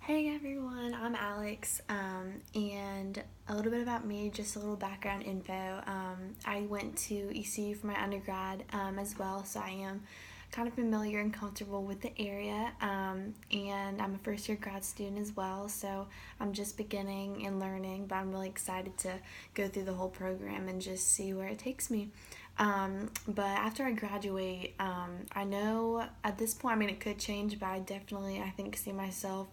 Hey everyone, I'm Alex, and a little bit about me, just a little background info. I went to ECU for my undergrad as well, so I am kind of familiar and comfortable with the area, and I'm a first year grad student as well, so I'm just beginning and learning, but I'm really excited to go through the whole program and just see where it takes me. But after I graduate, I know at this point, I mean, it could change, but I think, see myself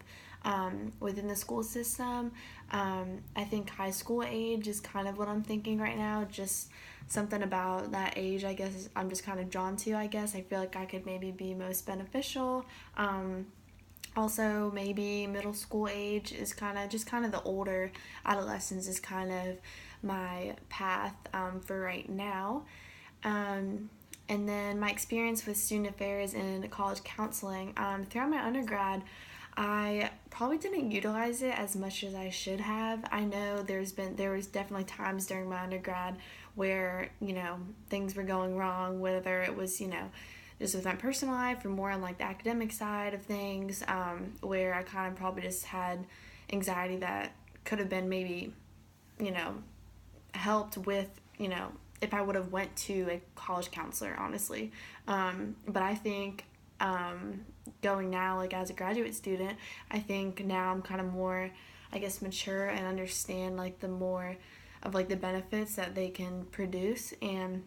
within the school system. I think high school age is kind of what I'm thinking right now. Just something about that age, I guess, I'm just kind of drawn to, I guess. I feel like I could maybe be most beneficial. Also, maybe middle school age is kind of the older adolescence is kind of my path for right now. And then my experience with student affairs and college counseling throughout my undergrad, I probably didn't utilize it as much as I should have. I know there was definitely times during my undergrad where things were going wrong, whether it was just with my personal life or more on like the academic side of things, where I kind of probably just had anxiety that could have been maybe you know helped with if I would have went to a college counselor, honestly. But I think going now, like as a graduate student, I think now I'm kind of more, I guess, mature and understand like the more of like the benefits that they can produce. And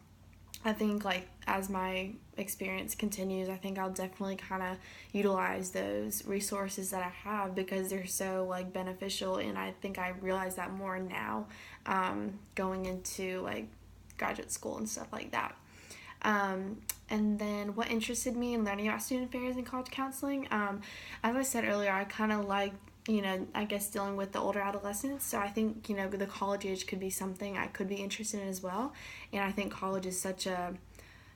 I think like as my experience continues, I think I'll definitely kind of utilize those resources that I have because they're so like beneficial, and I think I realize that more now, going into like graduate school and stuff like that. And then what interested me in learning about student affairs and college counseling, as I said earlier, I kind of like, I guess dealing with the older adolescents. So I think, the college age could be something I could be interested in as well. And I think college is such a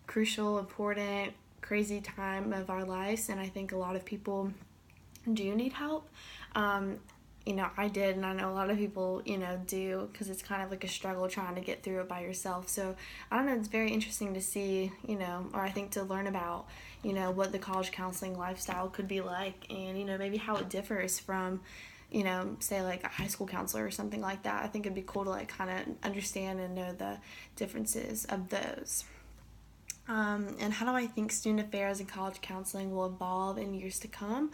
crucial, important, crazy time of our lives. And I think a lot of people do need help. I did, and I know a lot of people, do, because it's kind of like a struggle trying to get through it by yourself. So, I don't know, it's very interesting to see, or I think to learn about, what the college counseling lifestyle could be like, and, maybe how it differs from, say like a high school counselor or something like that. I think it'd be cool to like kind of understand and know the differences of those. And how do I think student affairs and college counseling will evolve in years to come?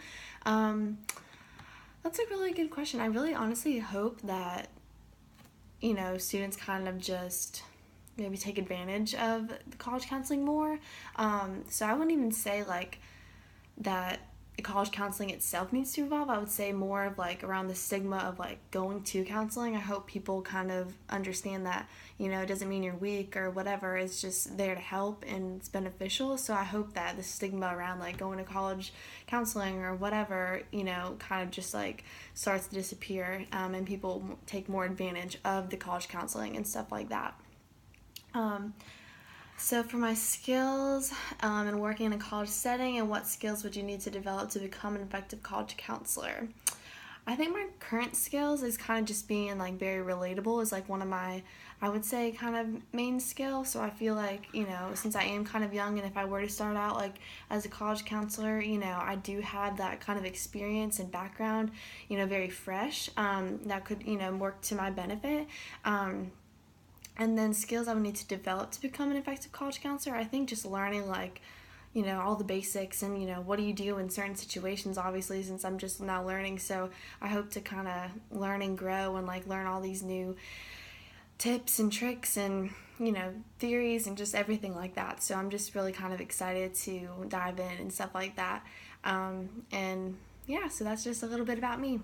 That's a really good question. I really honestly hope that, students kind of just maybe take advantage of the college counseling more. So I wouldn't even say like that college counseling itself needs to evolve. I would say more of like around the stigma of like going to counseling. I hope people kind of understand that, it doesn't mean you're weak or whatever. It's just there to help and it's beneficial. So I hope that the stigma around like going to college counseling or whatever, kind of just like starts to disappear, and people take more advantage of the college counseling and stuff like that. So for my skills, and working in a college setting, and what skills would you need to develop to become an effective college counselor? I think my current skills is kind of just being like very relatable is like one of my, I would say, kind of main skills. So I feel like, since I am kind of young, and if I were to start out like as a college counselor, I do have that kind of experience and background, very fresh, that could, work to my benefit. And then skills I would need to develop to become an effective college counselor, I think just learning like, all the basics and, what do you do in certain situations, obviously, since I'm just now learning. So I hope to kind of learn and grow and like learn all these new tips and tricks and, theories and just everything like that. So I'm just really kind of excited to dive in and stuff like that. And yeah, so that's just a little bit about me.